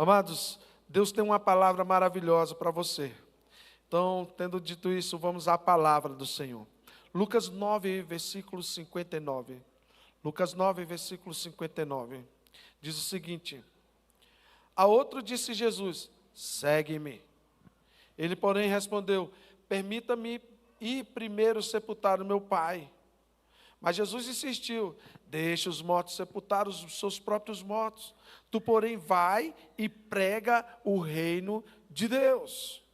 Amados, Deus tem uma palavra maravilhosa para você. Então, tendo dito isso, vamos à palavra do Senhor. Lucas 9, versículo 59. Lucas 9, versículo 59. Diz o seguinte: a outro disse Jesus: segue-me. Ele, porém, respondeu: permita-me ir primeiro sepultar o meu pai. Mas Jesus insistiu: deixa os mortos sepultar os seus próprios mortos. Tu, porém, vai e prega o reino de Deus.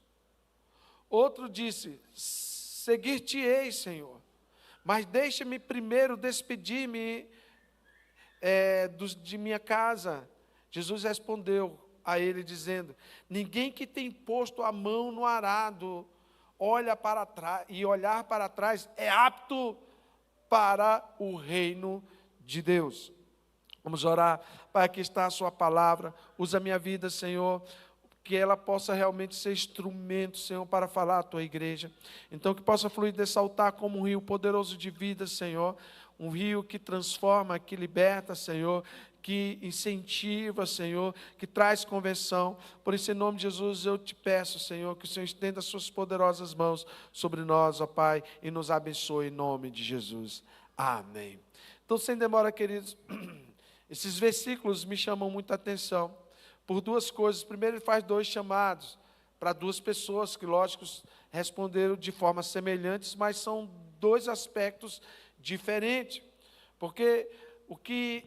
Outro disse: seguir-te-ei, Senhor, mas deixa-me primeiro despedir-me de minha casa. Jesus respondeu a ele, dizendo: ninguém que tem posto a mão no arado olhar para trás é apto para o reino de Deus. Vamos orar. Pai, aqui está a sua palavra. Usa a minha vida, Senhor, que ela possa realmente ser instrumento, Senhor, para falar à tua igreja. Então, que possa fluir desse altar como um rio poderoso de vida, Senhor. Um rio que transforma, que liberta, Senhor, que incentiva, Senhor, que traz conversão. Por isso, em nome de Jesus, eu te peço, Senhor, que o Senhor estenda as suas poderosas mãos sobre nós, ó Pai, e nos abençoe em nome de Jesus. Amém. Então, sem demora, queridos, esses versículos me chamam muita atenção por duas coisas. Primeiro, ele faz dois chamados para duas pessoas que, lógico, responderam de forma semelhantes, mas são dois aspectos diferentes. Porque o que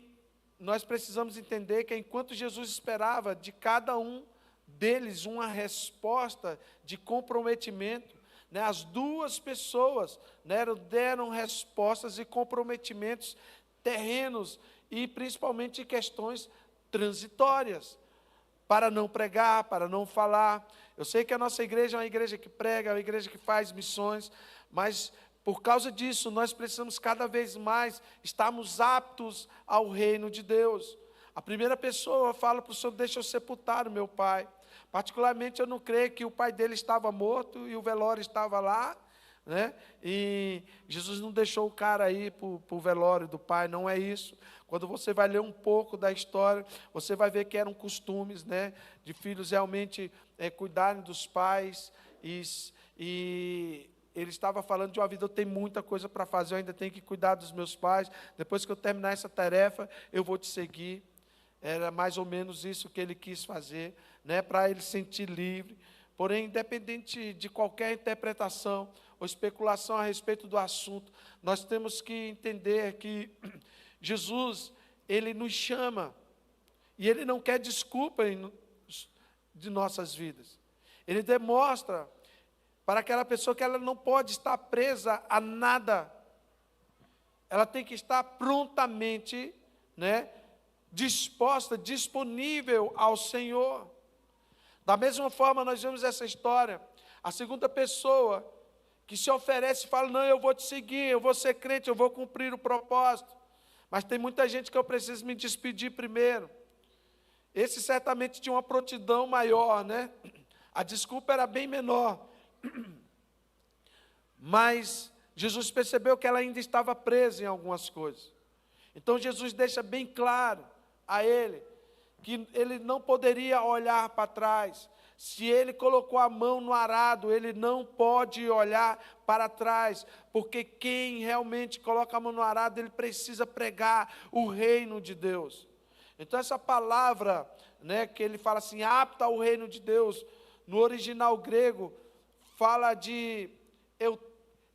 nós precisamos entender é que enquanto Jesus esperava de cada um deles uma resposta de comprometimento, né, as duas pessoas, né, deram respostas e comprometimentos terrenos e principalmente questões transitórias, para não pregar, para não falar. Eu sei que a nossa igreja é uma igreja que prega, é uma igreja que faz missões, mas por causa disso, nós precisamos cada vez mais estarmos aptos ao reino de Deus. A primeira pessoa fala para o Senhor: deixa eu sepultar o meu pai. Particularmente, eu não creio que o pai dele estava morto e o velório estava lá, né? E Jesus não deixou o cara ir para o velório do pai, não é isso. Quando você vai ler um pouco da história, você vai ver que eram costumes, né, de filhos realmente cuidarem dos pais, e ele estava falando de uma vida: eu tenho muita coisa para fazer, eu ainda tenho que cuidar dos meus pais, depois que eu terminar essa tarefa, eu vou te seguir. Era mais ou menos isso que ele quis fazer, né, para ele se sentir livre. Porém, independente de qualquer interpretação ou especulação a respeito do assunto, nós temos que entender que Jesus, ele nos chama, e ele não quer desculpa de nossas vidas. Ele demonstra para aquela pessoa que ela não pode estar presa a nada. Ela tem que estar prontamente, né, disposta, disponível ao Senhor. Da mesma forma, nós vemos essa história. A segunda pessoa que se oferece e fala: não, eu vou te seguir, eu vou ser crente, eu vou cumprir o propósito. Mas tem muita gente que eu preciso me despedir primeiro. Esse certamente tinha uma prontidão maior, né? A desculpa era bem menor. Mas Jesus percebeu que ela ainda estava presa em algumas coisas. Então Jesus deixa bem claro a ele que ele não poderia olhar para trás. Se ele colocou a mão no arado, ele não pode olhar para trás, porque quem realmente coloca a mão no arado, ele precisa pregar o reino de Deus. Então essa palavra, né, que ele fala assim, apta ao reino de Deus, no original grego, fala de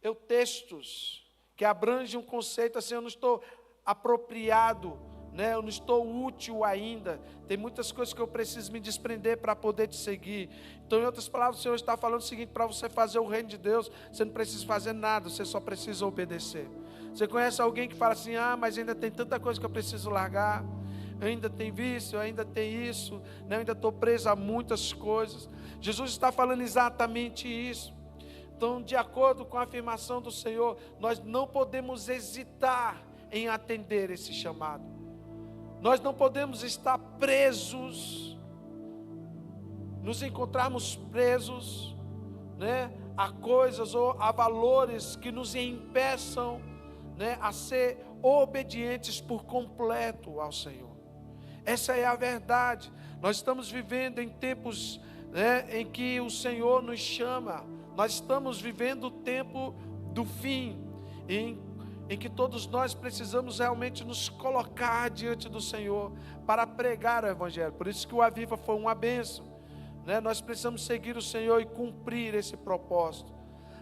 eutextos, que abrange um conceito assim: eu não estou apropriado, né? Eu não estou útil ainda, tem muitas coisas que eu preciso me desprender para poder te seguir. Então, em outras palavras, o Senhor está falando o seguinte: para você fazer o reino de Deus, você não precisa fazer nada, você só precisa obedecer. Você conhece alguém que fala assim: ah, mas ainda tem tanta coisa que eu preciso largar, eu ainda tenho vício, eu ainda tenho isso, né? Eu ainda estou preso a muitas coisas. Jesus está falando exatamente isso. Então, de acordo com a afirmação do Senhor, nós não podemos hesitar em atender esse chamado. Nós não podemos estar presos, nos encontrarmos presos, né, a coisas ou a valores que nos impeçam, né, a ser obedientes por completo ao Senhor. Essa é a verdade. Nós estamos vivendo em tempos, né, em que o Senhor nos chama. Nós estamos vivendo o tempo do fim, em que todos nós precisamos realmente nos colocar diante do Senhor para pregar o Evangelho. Por isso que o Aviva foi uma bênção, né? Nós precisamos seguir o Senhor e cumprir esse propósito.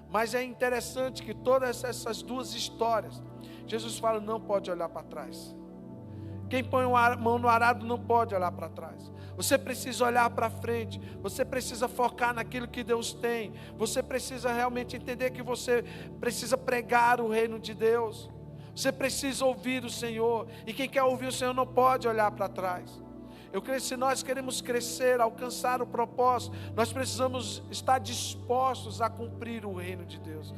Mas é interessante que todas essas duas histórias, Jesus fala, não pode olhar para trás. Quem põe a mão no arado não pode olhar para trás. Você precisa olhar para frente. Você precisa focar naquilo que Deus tem. Você precisa realmente entender que você precisa pregar o reino de Deus. Você precisa ouvir o Senhor. E quem quer ouvir o Senhor não pode olhar para trás. Eu creio que se nós queremos crescer, alcançar o propósito, nós precisamos estar dispostos a cumprir o reino de Deus.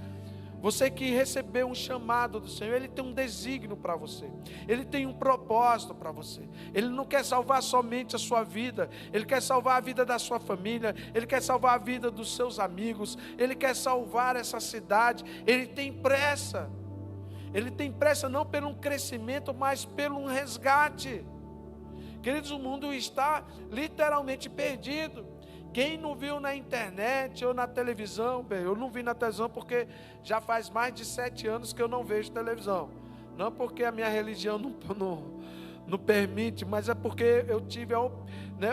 Você que recebeu um chamado do Senhor, Ele tem um desígnio para você. Ele tem um propósito para você. Ele não quer salvar somente a sua vida. Ele quer salvar a vida da sua família. Ele quer salvar a vida dos seus amigos. Ele quer salvar essa cidade. Ele tem pressa. Ele tem pressa não pelo um crescimento, mas pelo um resgate. Queridos, o mundo está literalmente perdido. Quem não viu na internet ou na televisão, bem, eu não vi na televisão porque já faz mais de 7 anos que eu não vejo televisão. Não porque a minha religião não permite, mas é porque eu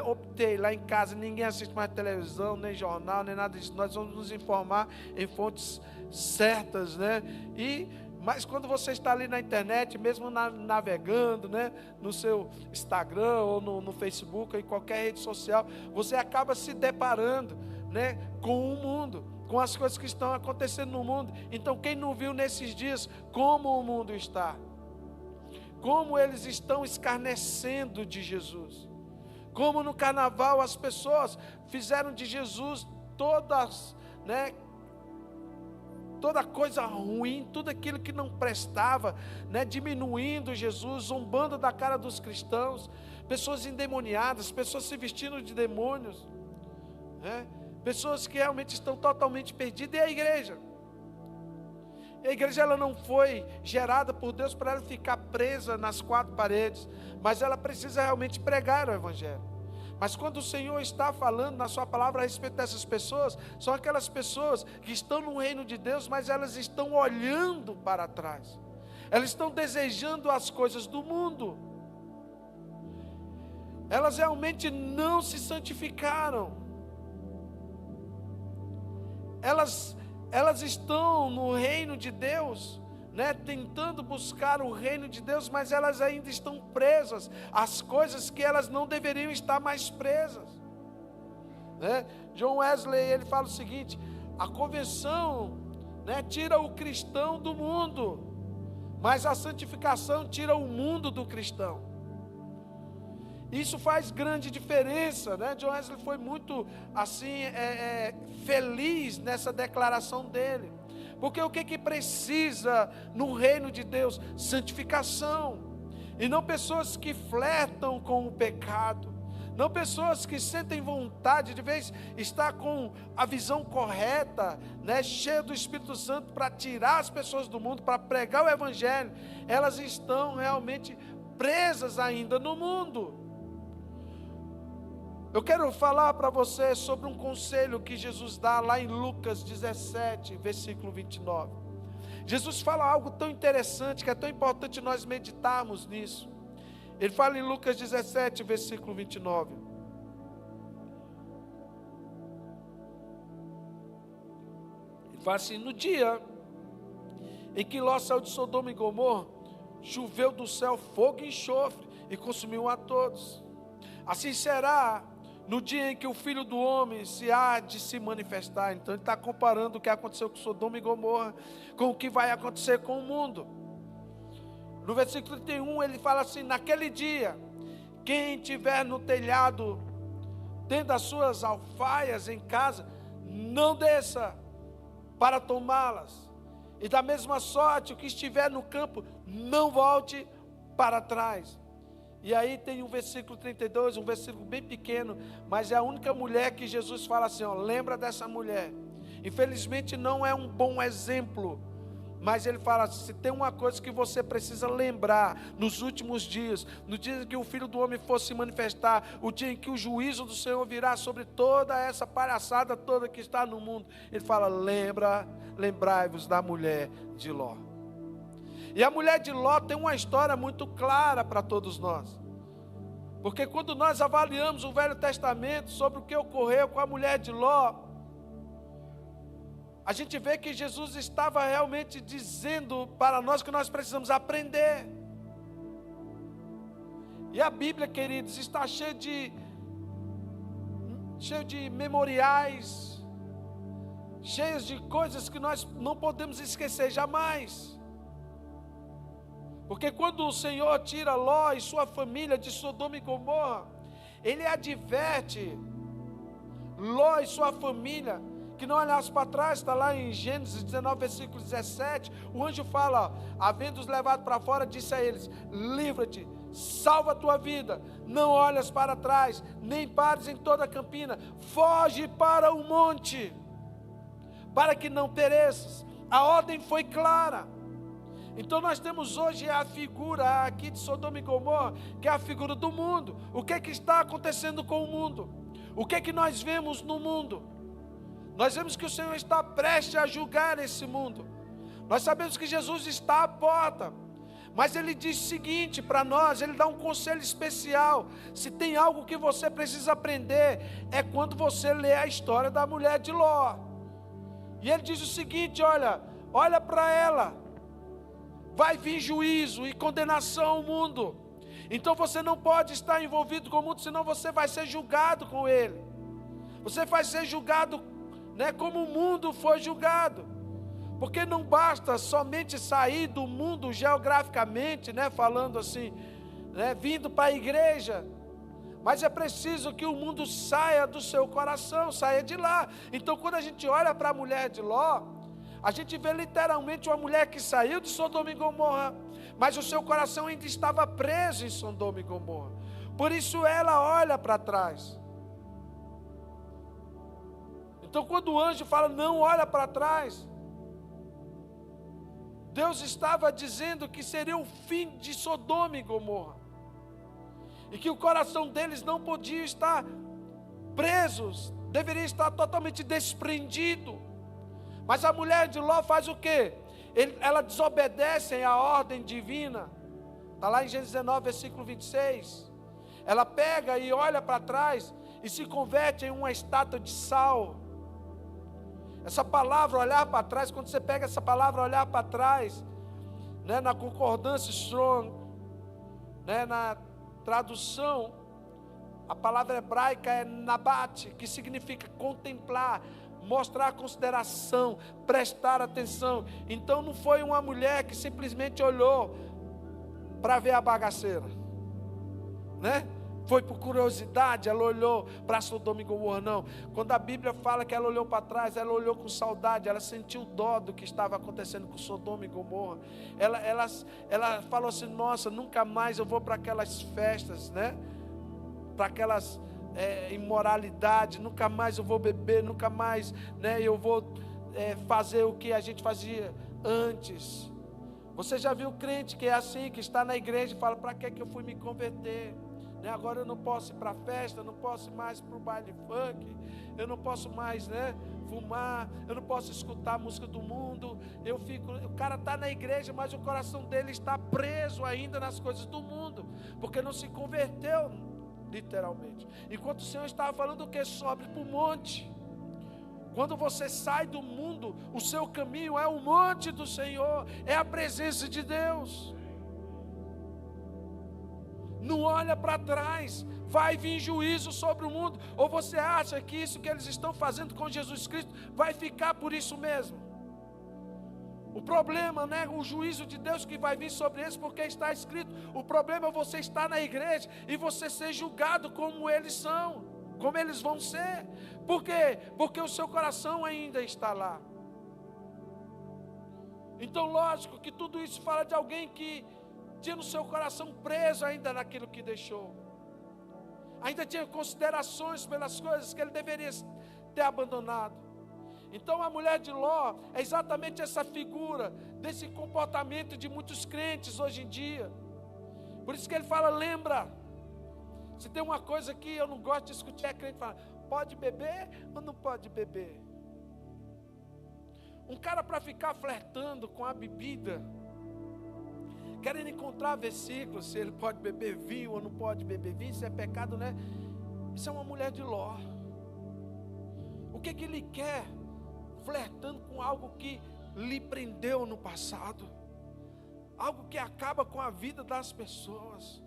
optei lá em casa, ninguém assiste mais televisão, nem jornal, nem nada disso. Nós vamos nos informar em fontes certas, né? Mas quando você está ali na internet, mesmo navegando, né, no seu Instagram ou no Facebook, ou em qualquer rede social, você acaba se deparando, né, com o mundo, com as coisas que estão acontecendo no mundo. Então, quem não viu nesses dias como o mundo está, como eles estão escarnecendo de Jesus, como no carnaval as pessoas fizeram de Jesus todas, né, toda coisa ruim, tudo aquilo que não prestava, né, diminuindo Jesus, zombando da cara dos cristãos, pessoas endemoniadas, pessoas se vestindo de demônios, né, pessoas que realmente estão totalmente perdidas. E a igreja? A igreja, ela não foi gerada por Deus para ela ficar presa nas 4 paredes, mas ela precisa realmente pregar o Evangelho. Mas quando o Senhor está falando na sua palavra a respeito dessas pessoas, são aquelas pessoas que estão no reino de Deus, mas elas estão olhando para trás. Elas estão desejando as coisas do mundo. Elas realmente não se santificaram. Elas estão no reino de Deus, né, tentando buscar o reino de Deus, mas elas ainda estão presas às coisas que elas não deveriam estar mais presas, né? John Wesley, ele fala o seguinte: a convenção, né, tira o cristão do mundo, mas a santificação tira o mundo do cristão. Isso faz grande diferença, né? John Wesley foi muito assim feliz nessa declaração dele. Porque o que precisa no reino de Deus? Santificação. E não pessoas que flertam com o pecado. Não pessoas que sentem vontade de vez estar com a visão correta, né, cheia do Espírito Santo para tirar as pessoas do mundo, para pregar o Evangelho. Elas estão realmente presas ainda no mundo. Eu quero falar para você sobre um conselho que Jesus dá lá em Lucas 17, versículo 29. Jesus fala algo tão interessante, que é tão importante nós meditarmos nisso. Ele fala em Lucas 17, versículo 29. Ele fala assim: no dia em que Ló saiu de Sodoma e Gomorra, choveu do céu fogo e enxofre e consumiu a todos. Assim será no dia em que o Filho do Homem há de se manifestar. Então ele está comparando o que aconteceu com Sodoma e Gomorra com o que vai acontecer com o mundo. No versículo 31 ele fala assim: naquele dia, quem tiver no telhado, tendo as suas alfaias em casa, não desça para tomá-las. E da mesma sorte, o que estiver no campo, não volte para trás. E aí tem um versículo 32, um versículo bem pequeno, mas é a única mulher que Jesus fala assim, ó, lembra dessa mulher. Infelizmente não é um bom exemplo, Mas ele fala, se tem uma coisa que você precisa lembrar, nos últimos dias, no dia em que o Filho do Homem fosse se manifestar, o dia em que o juízo do Senhor virá sobre toda essa palhaçada toda que está no mundo, ele fala, lembrai-vos da mulher de Ló. E a mulher de Ló tem uma história muito clara para todos nós. Porque quando nós avaliamos o Velho Testamento sobre o que ocorreu com a mulher de Ló, a gente vê que Jesus estava realmente dizendo para nós que nós precisamos aprender. E a Bíblia, queridos, está cheia de memoriais, cheias de coisas que nós não podemos esquecer jamais. Porque quando o Senhor tira Ló e sua família de Sodoma e Gomorra, Ele adverte Ló e sua família que não olhasse para trás. Está lá em Gênesis 19, versículo 17, o anjo fala, havendo-os levado para fora, disse a eles, livra-te, salva a tua vida, não olhas para trás, nem pares em toda a campina, foge para o monte, para que não pereças. A ordem foi clara. Então nós temos hoje a figura aqui de Sodoma e Gomorra, que é a figura do mundo. O que é que está acontecendo com o mundo? O que é que nós vemos no mundo? Nós vemos que o Senhor está prestes a julgar esse mundo. Nós sabemos que Jesus está à porta. Mas Ele diz o seguinte para nós, Ele dá um conselho especial. Se tem algo que você precisa aprender, é quando você lê a história da mulher de Ló. E Ele diz o seguinte, olha para ela. Vai vir juízo e condenação ao mundo. Então você não pode estar envolvido com o mundo, senão você vai ser julgado com ele. Você vai ser julgado, como o mundo foi julgado. Porque não basta somente sair do mundo geograficamente, falando assim, vindo para a igreja. Mas é preciso que o mundo saia do seu coração, saia de lá. Então quando a gente olha para a mulher de Ló, a gente vê literalmente uma mulher que saiu de Sodoma e Gomorra, mas o seu coração ainda estava preso em Sodoma e Gomorra. Por isso ela olha para trás. Então quando o anjo fala, não olha para trás, Deus estava dizendo que seria o fim de Sodoma e Gomorra. E que o coração deles não podia estar presos, deveria estar totalmente desprendido. Mas a mulher de Ló faz o quê? Ela desobedece à ordem divina. Está lá em Gênesis 19, versículo 26. Ela pega e olha para trás e se converte em uma estátua de sal. Essa palavra, olhar para trás, quando você pega essa palavra, olhar para trás, na concordância Strong, na tradução, a palavra hebraica é nabat, que significa contemplar, mostrar consideração, prestar atenção. Então não foi uma mulher que simplesmente olhou para ver a bagaceira, Foi por curiosidade, ela olhou para Sodoma e Gomorra, não. Quando a Bíblia fala que ela olhou para trás, ela olhou com saudade, ela sentiu dó do que estava acontecendo com Sodoma e Gomorra. Ela falou assim, nossa, nunca mais eu vou para aquelas festas, Para aquelas imoralidade, nunca mais eu vou beber, nunca mais eu vou fazer o que a gente fazia antes. Você já viu crente que é assim, que está na igreja e fala, para que eu fui me converter? Agora eu não posso ir para a festa, eu não posso ir mais para o baile funk, eu não posso mais fumar, eu não posso escutar a música do mundo. O cara está na igreja, mas o coração dele está preso ainda nas coisas do mundo, porque não se converteu literalmente. Enquanto o Senhor estava falando o que? Sobe para o monte. Quando você sai do mundo, o seu caminho é o monte do Senhor, é a presença de Deus. Não olha para trás, vai vir juízo sobre o mundo. Ou você acha que isso que eles estão fazendo com Jesus Cristo vai ficar por isso mesmo? O problema, o juízo de Deus que vai vir sobre eles, porque está escrito. O problema é você estar na igreja e você ser julgado como eles são, como eles vão ser. Por quê? Porque o seu coração ainda está lá. Então, lógico que tudo isso fala de alguém que tinha no seu coração preso ainda naquilo que deixou. Ainda tinha considerações pelas coisas que ele deveria ter abandonado. Então a mulher de Ló é exatamente essa figura desse comportamento de muitos crentes hoje em dia. Por isso que ele fala, lembra. Se tem uma coisa que eu não gosto de discutir, é crente fala, pode beber ou não pode beber? Um cara para ficar flertando com a bebida, querendo encontrar versículos, se ele pode beber vinho ou não pode beber vinho, se é pecado, né? Isso é uma mulher de Ló. O que ele quer? Flertando com algo que lhe prendeu no passado, algo que acaba com a vida das pessoas.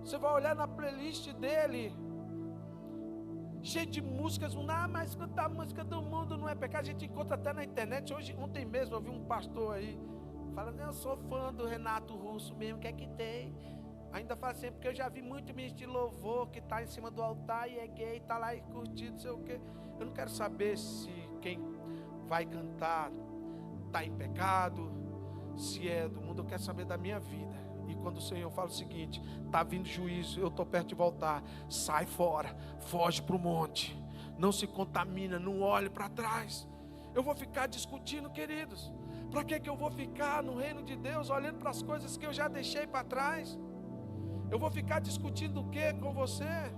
Você vai olhar na playlist dele, cheio de músicas, não, mas cantar música do mundo não é pecado. A gente encontra até na internet. Ontem mesmo eu vi um pastor aí falando, eu sou fã do Renato Russo mesmo, o que é que tem? Ainda fala assim, porque eu já vi muito ministro de louvor que está em cima do altar e é gay, está lá e curtindo, não sei o quê. Eu não quero saber se quem vai cantar está em pecado, se é do mundo, eu quero saber da minha vida. E quando o Senhor fala o seguinte, está vindo juízo, eu estou perto de voltar, sai fora, foge para o monte, não se contamina, não olhe para trás. Eu vou ficar discutindo, queridos, para que eu vou ficar no reino de Deus olhando para as coisas que eu já deixei para trás? Eu vou ficar discutindo o que com você?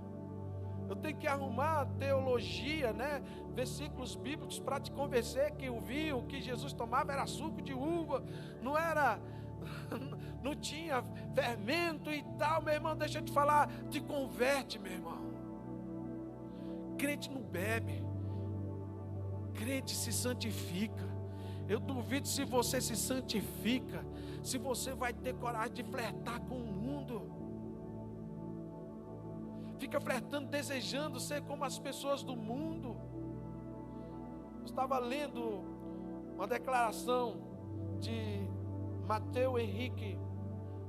Eu tenho que arrumar teologia, né? Versículos bíblicos para te convencer que o vinho que Jesus tomava era suco de uva, não era, não tinha fermento e tal. Meu irmão, deixa eu te falar, te converte, meu irmão. Crente não bebe, crente se santifica. Eu duvido se você se santifica, se você vai ter coragem de flertar com o mundo. Fica flertando, desejando ser como as pessoas do mundo. Eu estava lendo uma declaração de Mateus Henrique,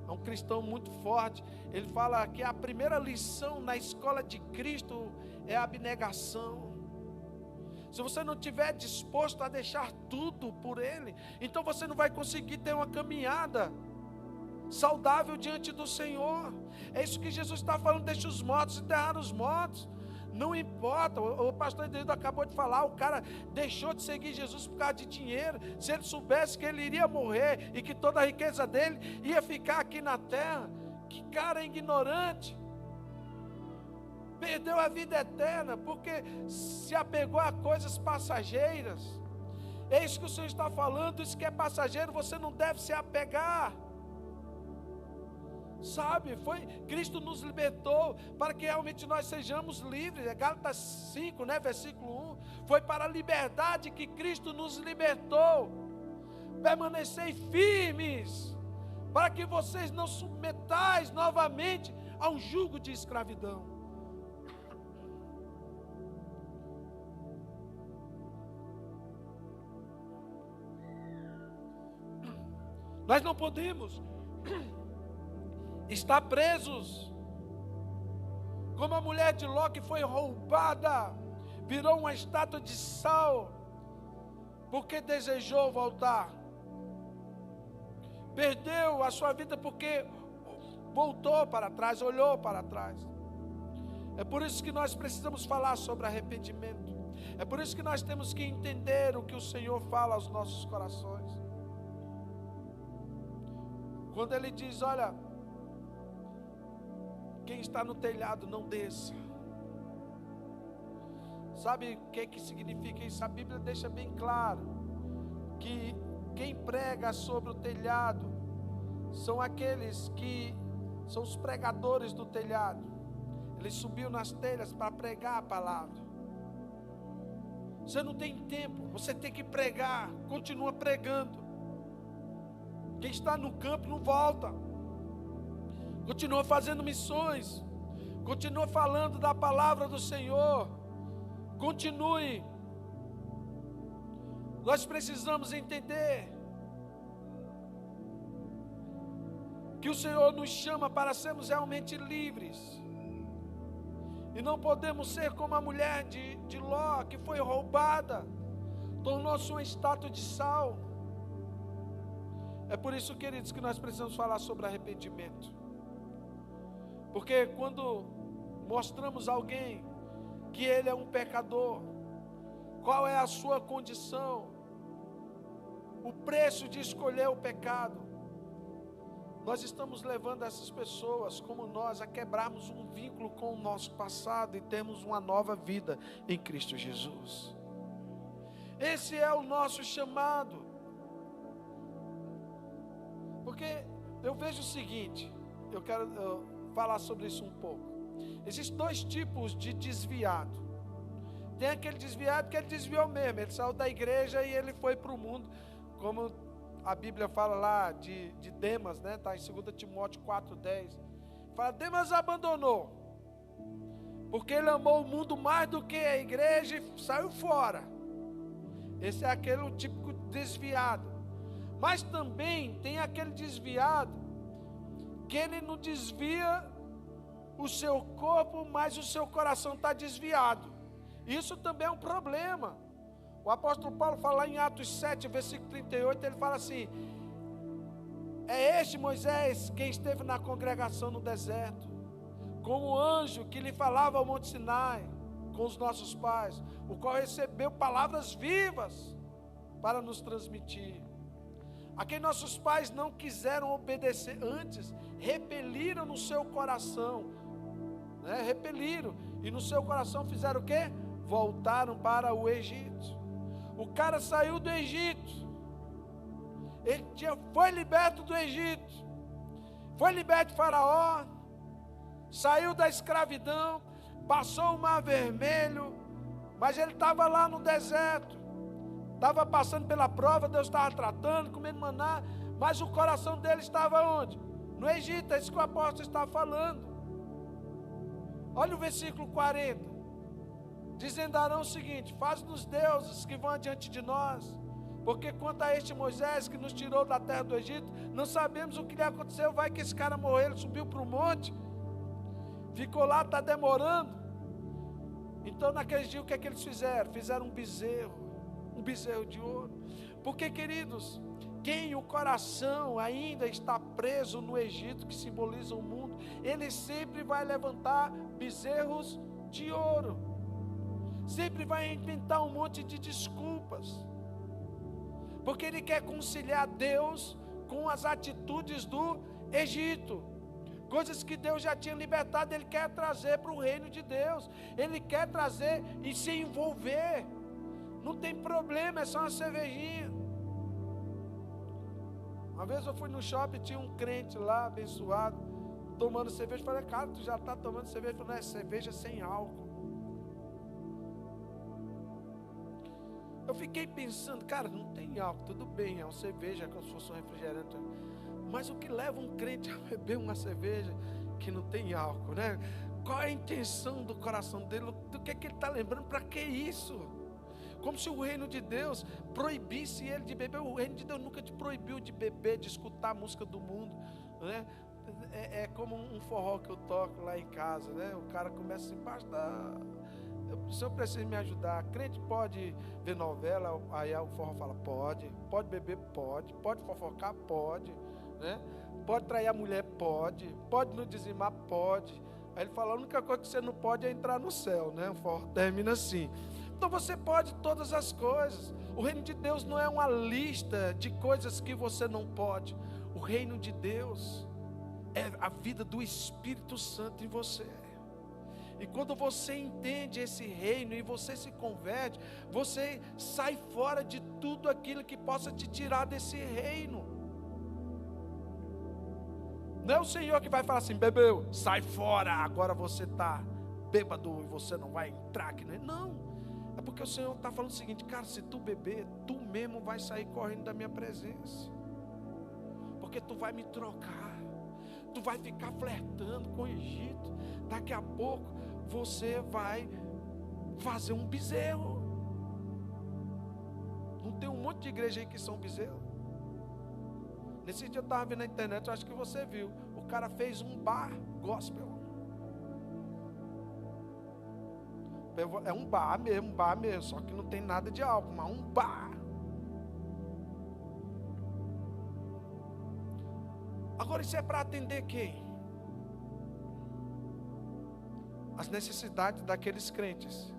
é um cristão muito forte. Ele fala que a primeira lição na escola de Cristo é a abnegação. Se você não estiver disposto a deixar tudo por Ele, então você não vai conseguir ter uma caminhada saudável diante do Senhor. É isso que Jesus está falando, deixa os mortos enterrar os mortos. Não importa, o pastor Edildo acabou de falar, o cara deixou de seguir Jesus por causa de dinheiro. Se ele soubesse que ele iria morrer e que toda a riqueza dele ia ficar aqui na terra, que cara ignorante. Perdeu a vida eterna porque se apegou a coisas passageiras. É isso que o Senhor está falando, isso que é passageiro, você não deve se apegar. Sabe, Cristo nos libertou para que realmente nós sejamos livres. É Gálatas 5, né, versículo 1. Foi para a liberdade que Cristo nos libertou. Permanecei firmes, para que vocês não submetais novamente a um jugo de escravidão. Nós não podemos estar presos, como a mulher de Ló que foi roubada, virou uma estátua de sal, porque desejou voltar, perdeu a sua vida porque voltou para trás, olhou para trás. É por isso que nós precisamos falar sobre arrependimento, é por isso que nós temos que entender o que o Senhor fala aos nossos corações, quando Ele diz, olha, quem está no telhado não desça. Sabe o que significa isso? A Bíblia deixa bem claro que quem prega sobre o telhado são aqueles que são os pregadores do telhado. Ele subiu nas telhas para pregar a palavra. Você não tem tempo, você tem que pregar, continua pregando. Quem está no campo não volta. Continua fazendo missões, continua falando da palavra do Senhor, continue. Nós precisamos entender que o Senhor nos chama para sermos realmente livres, e não podemos ser como a mulher de Ló, que foi roubada, tornou-se uma estátua de sal. É por isso, queridos, que nós precisamos falar sobre arrependimento. Porque quando mostramos a alguém que ele é um pecador, qual é a sua condição, o preço de escolher o pecado. Nós estamos levando essas pessoas, como nós, a quebrarmos um vínculo com o nosso passado e termos uma nova vida em Cristo Jesus. Esse é o nosso chamado. Porque eu vejo o seguinte, eu quero falar sobre isso um pouco. Existem dois tipos de desviado. Tem aquele desviado que ele desviou mesmo, ele saiu da igreja e ele foi para o mundo, como a Bíblia fala lá de Demas, né? Está em 2 Timóteo 4,10. Fala, Demas abandonou, porque ele amou o mundo mais do que a igreja e saiu fora. Esse é aquele típico desviado. Mas também tem aquele desviado, que ele não desvia o seu corpo, mas o seu coração está desviado. Isso também é um problema. O apóstolo Paulo fala em Atos 7, versículo 38, ele fala assim: é este Moisés quem esteve na congregação no deserto, como o anjo que lhe falava ao Monte Sinai, com os nossos pais, o qual recebeu palavras vivas para nos transmitir. A quem nossos pais não quiseram obedecer antes, repeliram no seu coração, né? Repeliram, e no seu coração fizeram o quê? Voltaram para o Egito. O cara saiu do Egito, ele foi liberto do Egito, foi liberto de Faraó, saiu da escravidão, passou o Mar Vermelho, mas ele estava lá no deserto, estava passando pela prova, Deus estava tratando, comendo maná, mas o coração dele estava onde? No Egito. É isso que o apóstolo está falando. Olha o versículo 40. Dizendo Arão o seguinte: faz-nos deuses que vão adiante de nós, porque quanto a este Moisés que nos tirou da terra do Egito, não sabemos o que lhe aconteceu. Vai que esse cara morreu, ele subiu para o monte, ficou lá, está demorando. Então naqueles dias o que é que eles fizeram? Fizeram um bezerro de ouro. Porque, queridos, quem o coração ainda está preso no Egito, que simboliza o mundo, ele sempre vai levantar bezerros de ouro, sempre vai inventar um monte de desculpas, porque ele quer conciliar Deus com as atitudes do Egito. Coisas que Deus já tinha libertado, ele quer trazer para o reino de Deus, ele quer trazer e se envolver. Não tem problema, é só uma cervejinha. Uma vez eu fui no shopping, tinha um crente lá, abençoado, tomando cerveja. Falei, cara, tu já está tomando cerveja? Ele falou, não, é cerveja sem álcool. Eu fiquei pensando, cara, não tem álcool, tudo bem, é uma cerveja, é como se fosse um refrigerante. Mas o que leva um crente a beber uma cerveja que não tem álcool, né? Qual é a intenção do coração dele? Do que ele está lembrando? Para que isso? Como se o reino de Deus proibisse ele de beber. O reino de Deus nunca te proibiu de beber, de escutar a música do mundo, né? É como um forró que eu toco lá em casa, né? O cara começa assim, pastor, o senhor precisa me ajudar. Crente pode ver novela? Aí o forró fala, pode beber? Pode fofocar? Pode, né? Pode trair a mulher? Pode não dizimar? Pode. Aí ele fala, a única coisa que você não pode é entrar no céu, né? O forró termina assim. Então você pode todas as coisas. O reino de Deus não é uma lista de coisas que você não pode. O reino de Deus é a vida do Espírito Santo em você. E quando você entende esse reino e você se converte, você sai fora de tudo aquilo que possa te tirar desse reino. Não é o Senhor que vai falar assim, bebeu, sai fora, agora você está bêbado e você não vai entrar aqui. Não. É porque o Senhor está falando o seguinte, cara, se tu beber, tu mesmo vai sair correndo da minha presença. Porque tu vai me trocar. Tu vai ficar flertando com o Egito. Daqui a pouco você vai fazer um bezerro. Não tem um monte de igreja aí que são bezerro? Nesse dia eu estava vendo na internet, eu acho que você viu. O cara fez um bar gospel. É um bar mesmo, só que não tem nada de álcool, mas um bar. Agora isso é para atender quem? As necessidades daqueles crentes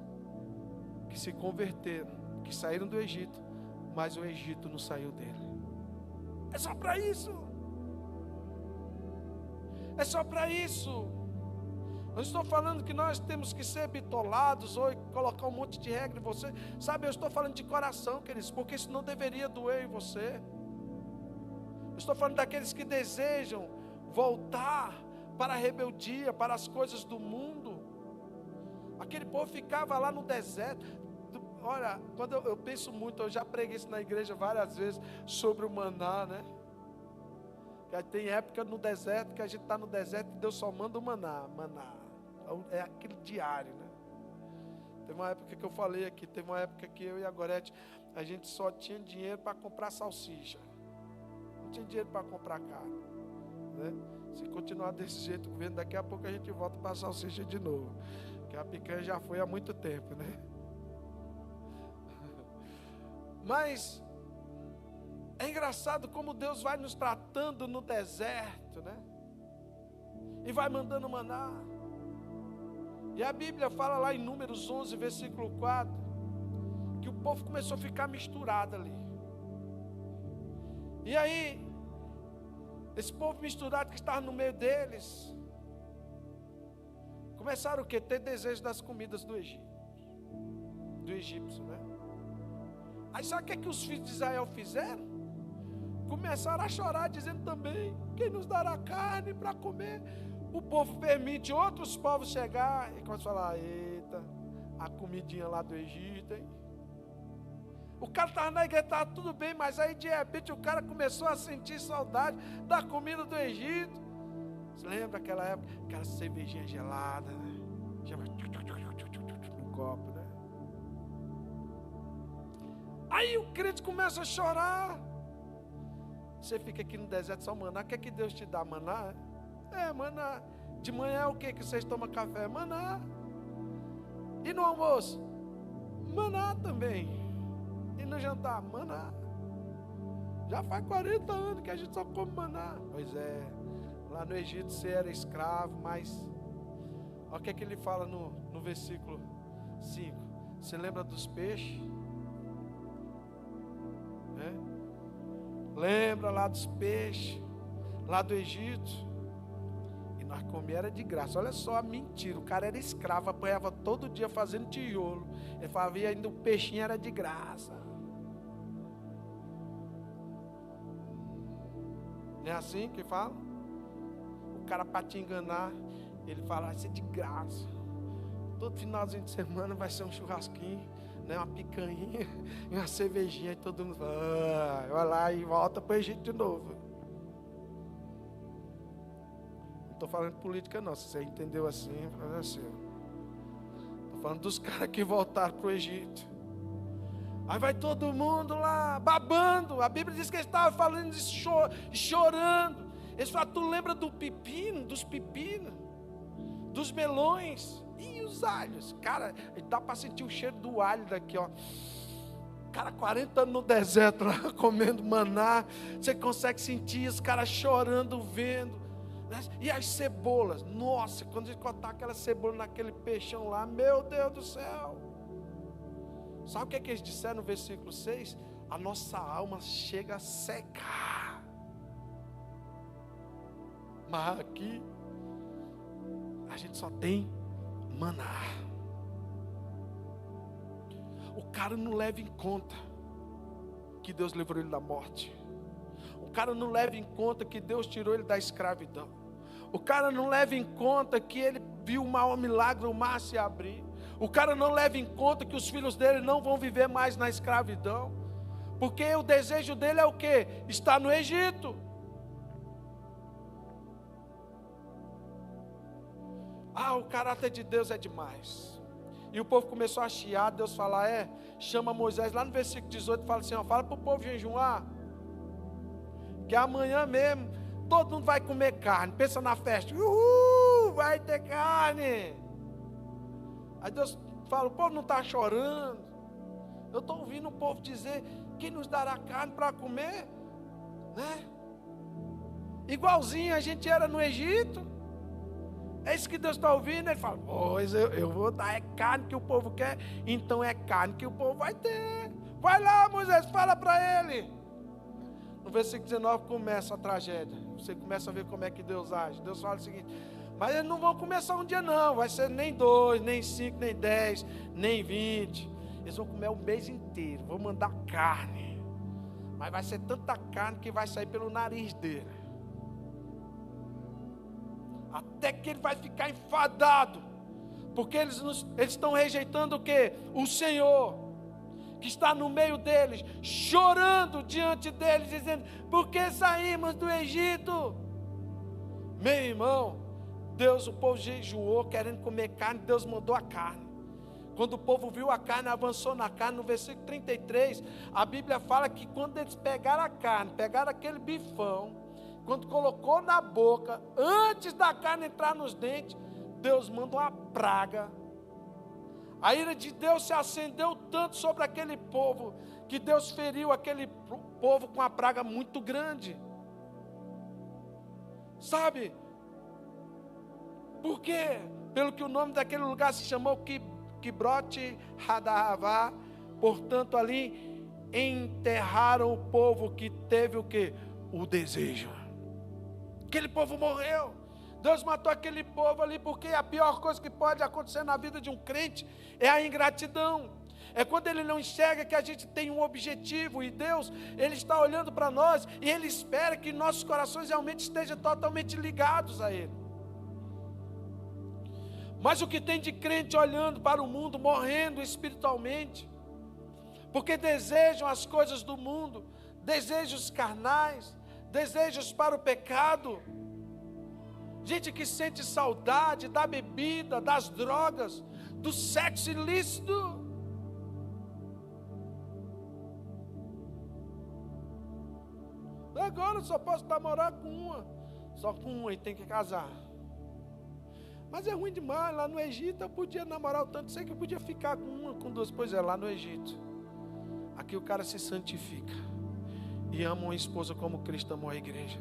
que se converteram, que saíram do Egito, mas o Egito não saiu dele. É só para isso. É só para isso. Não estou falando que nós temos que ser bitolados ou colocar um monte de regra em você. Sabe, eu estou falando de coração, queridos, porque isso não deveria doer em você. Eu estou falando daqueles que desejam voltar para a rebeldia, para as coisas do mundo. Aquele povo ficava lá no deserto. Olha, quando eu penso muito, eu já preguei isso na igreja várias vezes, sobre o maná, né? Tem época no deserto que a gente está no deserto e Deus só manda o maná. É aquele diário, né? Teve uma época que eu falei aqui, teve uma época que eu e a Gorete, a gente só tinha dinheiro para comprar salsicha. Não tinha dinheiro para comprar carne, né? Se continuar desse jeito, vendo, daqui a pouco a gente volta para a salsicha de novo. Porque a picanha já foi há muito tempo, né? Mas é engraçado como Deus vai nos tratando no deserto, né? E vai mandando maná. E a Bíblia fala lá em Números 11, versículo 4, que o povo começou a ficar misturado ali. E aí, esse povo misturado que estava no meio deles, começaram o quê? Ter desejo das comidas do Egito, do egípcio, né? Aí sabe o que é que os filhos de Israel fizeram? Começaram a chorar, dizendo também: quem nos dará carne para comer? O povo permite outros povos chegar e começa a falar: eita, a comidinha lá do Egito, hein? O cara estava na igreja, estava tudo bem, mas aí de repente o cara começou a sentir saudade da comida do Egito. Você lembra aquela época? Aquela cervejinha gelada, né? No copo, né? Aí o crente começa a chorar. Você fica aqui no deserto só maná. O que é que Deus te dá? Maná? É, maná. De manhã é o que vocês tomam café? Maná. E no almoço? Maná também. E no jantar? Maná. Já faz 40 anos que a gente só come maná. Pois é. Lá no Egito você era escravo, mas olha o que é que ele fala no versículo 5. Você lembra dos peixes? Lembra lá dos peixes, lá do Egito? E nós comíamos era de graça. Olha só a mentira, o cara era escravo, apanhava todo dia fazendo tijolo. Ele falava, e ainda o peixinho era de graça. Não é assim que fala? O cara, para te enganar, ele fala, vai ser de graça. Todo finalzinho de semana vai ser um churrasquinho, né, uma picanha e uma cervejinha, e todo mundo vai lá e volta para o Egito de novo. Não estou falando de política não, se você entendeu assim, faz assim. Estou falando dos caras que voltaram para o Egito. Aí vai todo mundo lá, babando. A Bíblia diz que eles estavam falando isso, chorando. Eles falam, tu lembra do pepino, dos pepinos, dos melões e os alhos? Cara, dá para sentir o cheiro do alho daqui, ó. Cara, 40 anos no deserto lá, comendo maná. Você consegue sentir os caras chorando, vendo, né? E as cebolas, nossa, quando a gente cortar aquela cebola naquele peixão lá, meu Deus do céu. Sabe o que é que eles disseram no versículo 6? A nossa alma chega a secar. Mas aqui a gente só tem maná. O cara não leva em conta que Deus livrou ele da morte. O cara não leva em conta que Deus tirou ele da escravidão. O cara não leva em conta que ele viu o maior milagre, o mar se abrir. O cara não leva em conta que os filhos dele não vão viver mais na escravidão. Porque o desejo dele é o quê? Está no Egito. Ah, o caráter de Deus é demais. E o povo começou a chiar, Deus fala, chama Moisés, lá no versículo 18, fala assim, ó, fala para o povo jejuar, que amanhã mesmo, todo mundo vai comer carne, pensa na festa, vai ter carne. Aí Deus fala, o povo não está chorando, eu estou ouvindo o povo dizer, quem nos dará carne para comer, né? Igualzinho a gente era no Egito. É isso que Deus está ouvindo. Ele fala, pois eu vou dar, é carne que o povo quer, então é carne que o povo vai ter. Vai lá, Moisés, fala para ele. No versículo 19 começa a tragédia. Você começa a ver como é que Deus age. Deus fala o seguinte, mas eles não vão começar um dia não, vai ser nem 2, nem 5, nem 10, nem 20. Eles vão comer o mês inteiro, vão mandar carne. Mas vai ser tanta carne que vai sair pelo nariz dele. Até que ele vai ficar enfadado. Porque eles estão rejeitando o quê? O Senhor, que está no meio deles, chorando diante deles, dizendo, por que saímos do Egito? Meu irmão, o povo jejuou, querendo comer carne, Deus mandou a carne. Quando o povo viu a carne, avançou na carne. No versículo 33, a Bíblia fala que quando eles pegaram a carne, pegaram aquele bifão, quando colocou na boca, antes da carne entrar nos dentes, Deus manda uma praga. A ira de Deus se acendeu tanto sobre aquele povo, que Deus feriu aquele povo com uma praga muito grande. Sabe? Por quê? Pelo que o nome daquele lugar se chamou Kibroth Hadaavá. Portanto, ali enterraram o povo que teve o quê? O desejo. Aquele povo morreu. Deus matou aquele povo ali, porque a pior coisa que pode acontecer na vida de um crente é a ingratidão. É quando ele não enxerga que a gente tem um objetivo, e Deus, Ele está olhando para nós, e Ele espera que nossos corações realmente estejam totalmente ligados a Ele. Mas o que tem de crente olhando para o mundo, morrendo espiritualmente, porque desejam as coisas do mundo, desejos carnais, desejos para o pecado, gente que sente saudade da bebida, das drogas, do sexo ilícito. Agora eu só posso namorar com uma, só com uma, e tem que casar. Mas é ruim demais, lá no Egito eu podia namorar o tanto, sei que eu podia ficar com uma, com duas, pois é, lá no Egito. Aqui o cara se santifica e ama uma esposa como Cristo amou a igreja.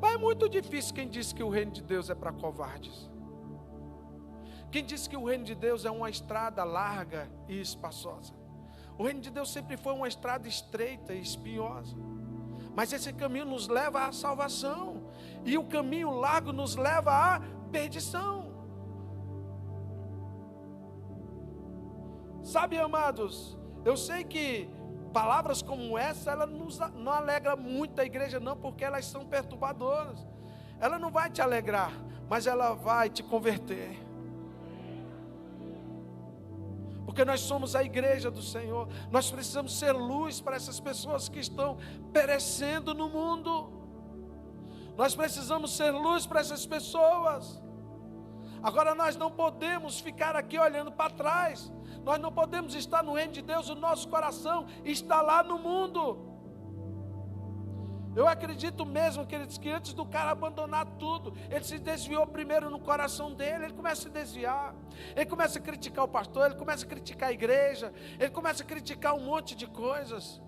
Mas é muito difícil quem disse que o reino de Deus é para covardes. Quem disse que o reino de Deus é uma estrada larga e espaçosa. O reino de Deus sempre foi uma estrada estreita e espinhosa. Mas esse caminho nos leva à salvação. E o caminho largo nos leva à perdição. Sabe, amados, eu sei que palavras como essa, ela não alegra muito a igreja não, porque elas são perturbadoras. Ela não vai te alegrar, mas ela vai te converter. Porque nós somos a igreja do Senhor. Nós precisamos ser luz para essas pessoas que estão perecendo no mundo. Nós precisamos ser luz para essas pessoas. Agora nós não podemos ficar aqui olhando para trás. Nós não podemos estar no reino de Deus, o nosso coração está lá no mundo. Eu acredito mesmo, queridos, que antes do cara abandonar tudo, ele se desviou primeiro no coração dele, ele começa a se desviar. Ele começa a criticar o pastor, ele começa a criticar a igreja, ele começa a criticar um monte de coisas.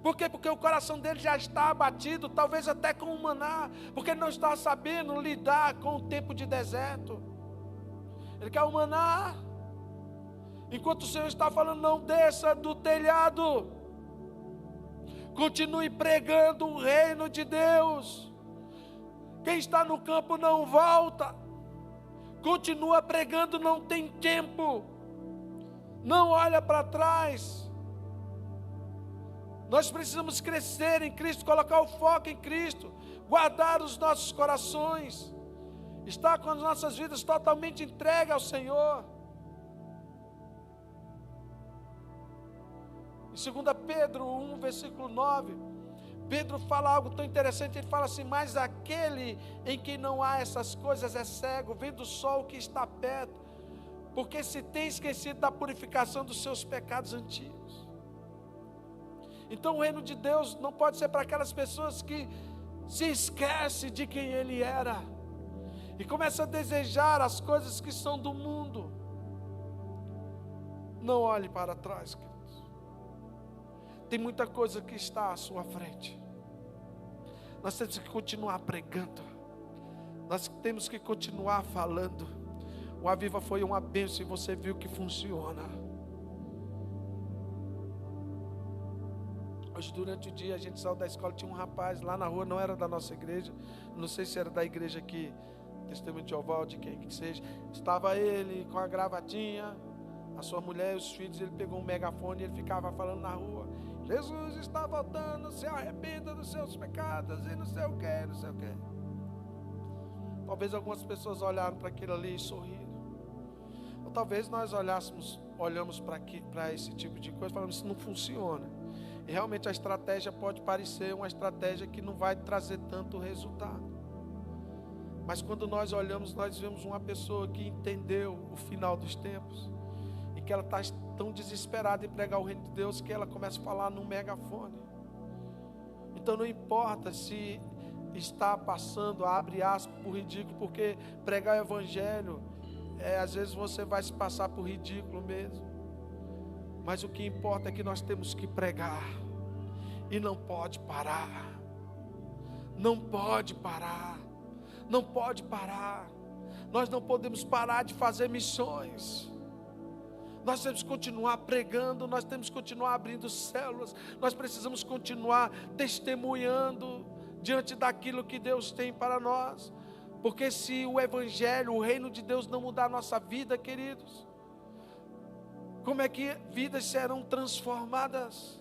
Por quê? Porque o coração dele já está abatido, talvez até com o maná, porque ele não está sabendo lidar com o tempo de deserto. Ele quer o maná. Enquanto o Senhor está falando, não desça do telhado. Continue pregando o reino de Deus. Quem está no campo não volta. Continua pregando, não tem tempo. Não olha para trás. Nós precisamos crescer em Cristo, colocar o foco em Cristo, guardar os nossos corações, estar com as nossas vidas totalmente entregues ao Senhor. Em 2 Pedro 1, versículo 9, Pedro fala algo tão interessante, ele fala assim, mas aquele em que não há essas coisas é cego, vendo só o que está perto, porque se tem esquecido da purificação dos seus pecados antigos. Então o reino de Deus não pode ser para aquelas pessoas que se esquecem de quem ele era, e começam a desejar as coisas que são do mundo. Não olhe para trás, queridos. Tem muita coisa que está à sua frente. Nós temos que continuar pregando. Nós temos que continuar falando. O Aviva foi uma bênção e você viu que funciona. Hoje, durante o dia, a gente saiu da escola, tinha um rapaz lá na rua, não era da nossa igreja, não sei se era da igreja aqui, Testemunho de Jeová, de quem que seja. Estava ele com a gravatinha, a sua mulher e os filhos, ele pegou um megafone e ele ficava falando na rua: Jesus está voltando, se arrependa dos seus pecados e não sei o que, não sei o que. Talvez algumas pessoas olharam para aquilo ali e sorriram. Ou talvez nós olhamos para esse tipo de coisa e falamos: isso não funciona. E realmente a estratégia pode parecer uma estratégia que não vai trazer tanto resultado. Mas quando nós olhamos, nós vemos uma pessoa que entendeu o final dos tempos. E que ela está tão desesperada em pregar o reino de Deus que ela começa a falar num megafone. Então não importa se está passando, abre aspas, por ridículo, porque pregar o evangelho, às vezes você vai se passar por ridículo mesmo. Mas o que importa é que nós temos que pregar. E não pode parar. Não pode parar. Não pode parar. Nós não podemos parar de fazer missões. Nós temos que continuar pregando, nós temos que continuar abrindo células, nós precisamos continuar testemunhando diante daquilo que Deus tem para nós. Porque se o evangelho, o reino de Deus não mudar a nossa vida, queridos, como é que vidas serão transformadas?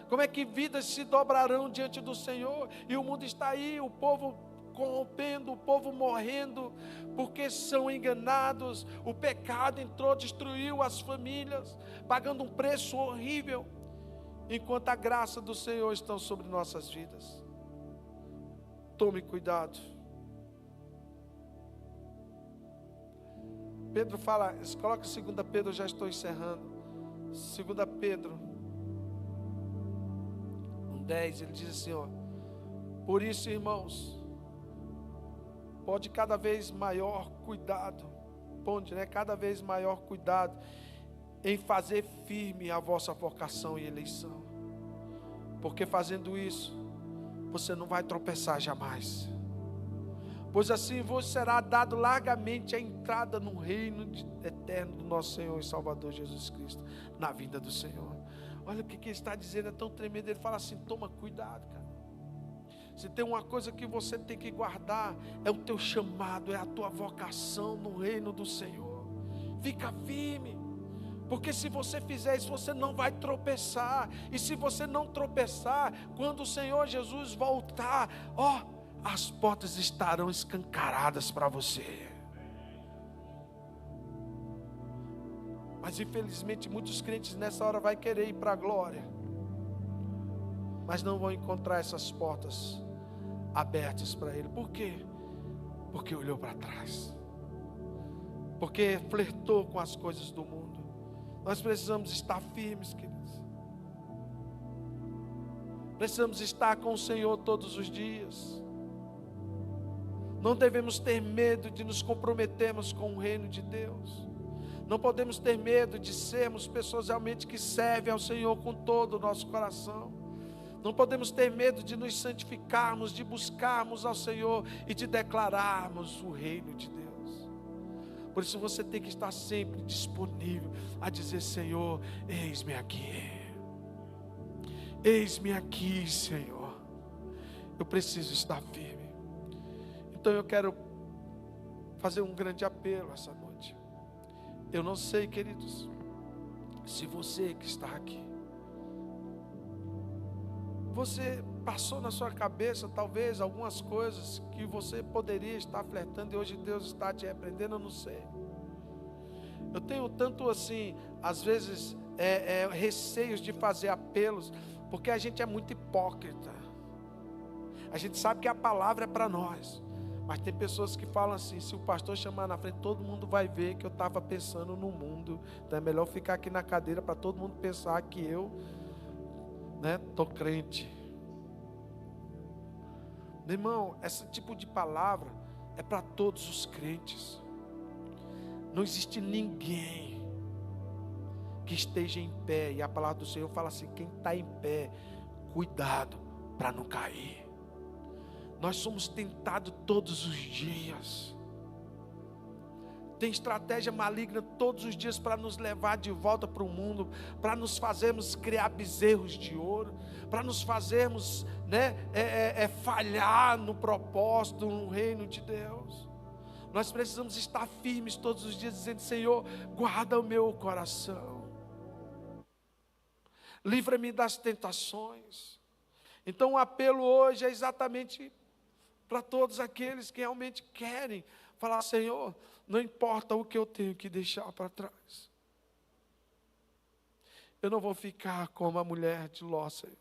Como é que vidas se dobrarão diante do Senhor? E o mundo está aí, o povo corrompendo, o povo morrendo, porque são enganados. O pecado entrou, destruiu as famílias, pagando um preço horrível, enquanto a graça do Senhor está sobre nossas vidas. Tome cuidado. Pedro fala, coloca 2 Pedro, eu já estou encerrando. 2 Pedro 1:10, ele diz assim, ó: por isso, irmãos, pode cada vez maior cuidado, cada vez maior cuidado em fazer firme a vossa vocação e eleição, porque fazendo isso, você não vai tropeçar jamais. Pois assim vos será dado largamente a entrada no reino eterno do nosso Senhor e Salvador Jesus Cristo, na vinda do Senhor. Olha o que ele está dizendo, é tão tremendo. Ele fala assim: toma cuidado, cara. Se tem uma coisa que você tem que guardar, é o teu chamado, é a tua vocação no reino do Senhor. Fica firme, porque se você fizer isso, você não vai tropeçar. E se você não tropeçar, quando o Senhor Jesus voltar, as portas estarão escancaradas para você. Mas infelizmente muitos crentes nessa hora vai querer ir para a glória, mas não vão encontrar essas portas abertas para ele. Por quê? Porque olhou para trás, porque flertou com as coisas do mundo. Nós precisamos estar firmes, queridos. Precisamos estar com o Senhor todos os dias. Não devemos ter medo de nos comprometermos com o reino de Deus. Não podemos ter medo de sermos pessoas realmente que servem ao Senhor com todo o nosso coração. Não podemos ter medo de nos santificarmos, de buscarmos ao Senhor e de declararmos o reino de Deus. Por isso você tem que estar sempre disponível a dizer: Senhor, eis-me aqui. Eis-me aqui, Senhor. Eu preciso estar firme. Então eu quero fazer um grande apelo essa noite. Eu não sei, queridos, se você que está aqui, você passou na sua cabeça talvez algumas coisas que você poderia estar flertando e hoje Deus está te repreendendo, eu não sei. Eu tenho tanto assim, às vezes, receios de fazer apelos, porque a gente é muito hipócrita. A gente sabe que a palavra é para nós, mas tem pessoas que falam assim: se o pastor chamar na frente, todo mundo vai ver que eu estava pensando no mundo, então é melhor ficar aqui na cadeira para todo mundo pensar que eu estou crente. Meu irmão, esse tipo de palavra é para todos os crentes. Não existe ninguém que esteja em pé, e a palavra do Senhor fala assim: quem está em pé, cuidado para não cair. Nós somos tentados todos os dias. tem estratégia maligna todos os dias para nos levar de volta para o mundo, para nos fazermos criar bezerros de ouro, para nos fazermos falhar no propósito, no reino de Deus. Nós precisamos estar firmes todos os dias, dizendo: Senhor, guarda o meu coração, livra-me das tentações. Então o apelo hoje é exatamente para todos aqueles que realmente querem falar: Senhor, não importa o que eu tenho que deixar para trás, eu não vou ficar como a mulher de Ló, Senhor,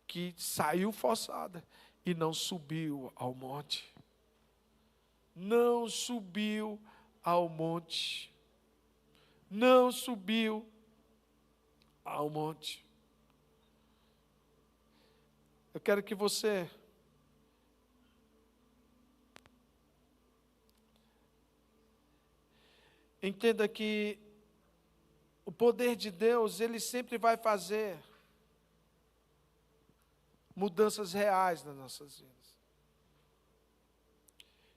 que saiu forçada e não subiu ao monte. Não subiu ao monte. Não subiu ao monte. Eu quero que você entenda que o poder de Deus, Ele sempre vai fazer mudanças reais nas nossas vidas.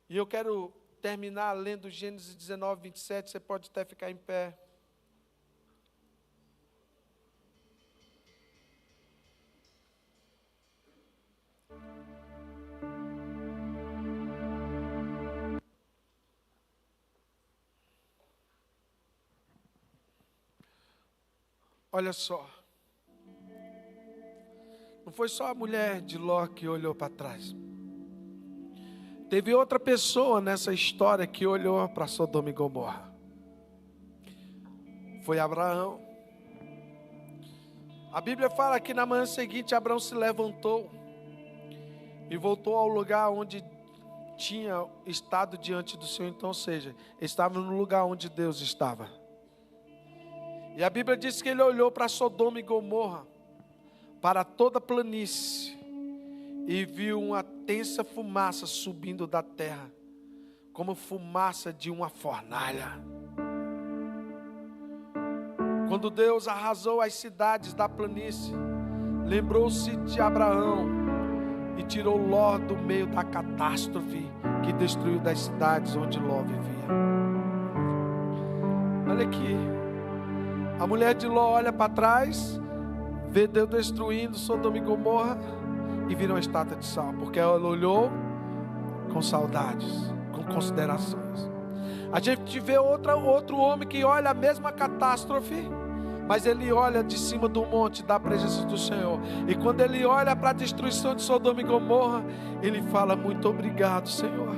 E eu quero terminar lendo Gênesis 19, 27, você pode até ficar em pé. Olha só, não foi só a mulher de Ló que olhou para trás. Teve outra pessoa nessa história que olhou para Sodoma e Gomorra. Foi Abraão. A Bíblia fala que na manhã seguinte Abraão se levantou e voltou ao lugar onde tinha estado diante do Senhor. Então, ou seja, estava no lugar onde Deus estava. E a Bíblia diz que ele olhou para Sodoma e Gomorra, para toda a planície, e viu uma tensa fumaça subindo da terra, como fumaça de uma fornalha. Quando Deus arrasou as cidades da planície, lembrou-se de Abraão e tirou Ló do meio da catástrofe que destruiu das cidades onde Ló vivia. Olha aqui, a mulher de Ló olha para trás, vê Deus destruindo Sodoma e Gomorra e vira uma estátua de sal, porque ela olhou com saudades, com considerações. A gente vê outro homem que olha a mesma catástrofe, mas ele olha de cima do monte da presença do Senhor. E quando ele olha para a destruição de Sodoma e Gomorra, ele fala: muito obrigado, Senhor,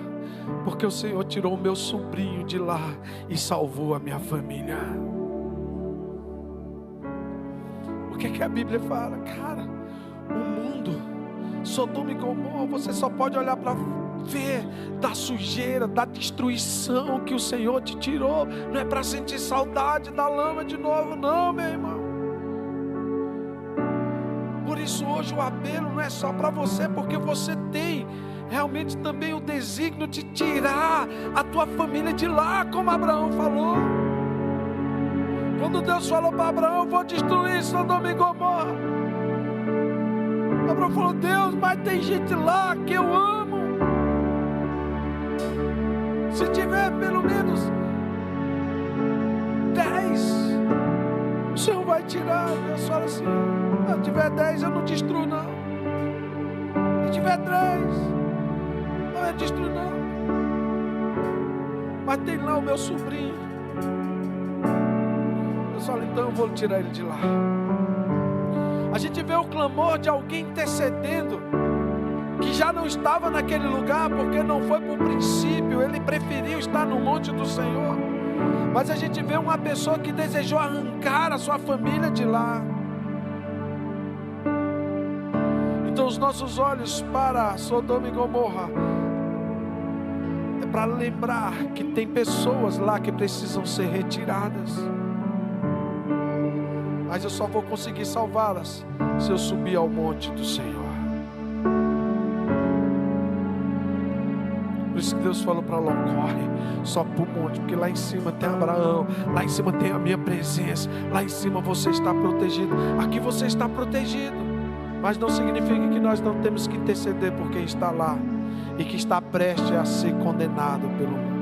porque o Senhor tirou o meu sobrinho de lá e salvou a minha família. O que é que a Bíblia fala? Cara, o mundo, Sodoma e Gomorra, você só pode olhar para ver da sujeira, da destruição que o Senhor te tirou. Não é para sentir saudade da lama de novo, não, meu irmão. Por isso hoje o apelo não é só para você, porque você tem realmente também o desígnio de tirar a tua família de lá, como Abraão falou. Quando Deus falou para Abraão: vou destruir Sodoma e Gomorra, Abraão falou: Deus, mas tem gente lá que eu amo. Se tiver pelo menos 10, o Senhor vai tirar. Deus fala assim: se tiver 10 eu não destruo não. Se tiver 3, não eu destruo não. Mas tem lá o meu sobrinho. Deus fala: então eu vou tirar ele de lá. A gente vê o clamor de alguém intercedendo, que já não estava naquele lugar, porque não foi por princípio, ele preferiu estar no monte do Senhor. Mas a gente vê uma pessoa que desejou arrancar a sua família de lá. Então os nossos olhos para Sodoma e Gomorra é para lembrar que tem pessoas lá que precisam ser retiradas. Mas eu só vou conseguir salvá-las se eu subir ao monte do Senhor. Por isso que Deus falou para Ló: corre só para o monte, porque lá em cima tem Abraão, lá em cima tem a minha presença, lá em cima você está protegido. Aqui você está protegido, mas não significa que nós não temos que interceder por quem está lá e que está prestes a ser condenado pelo mundo.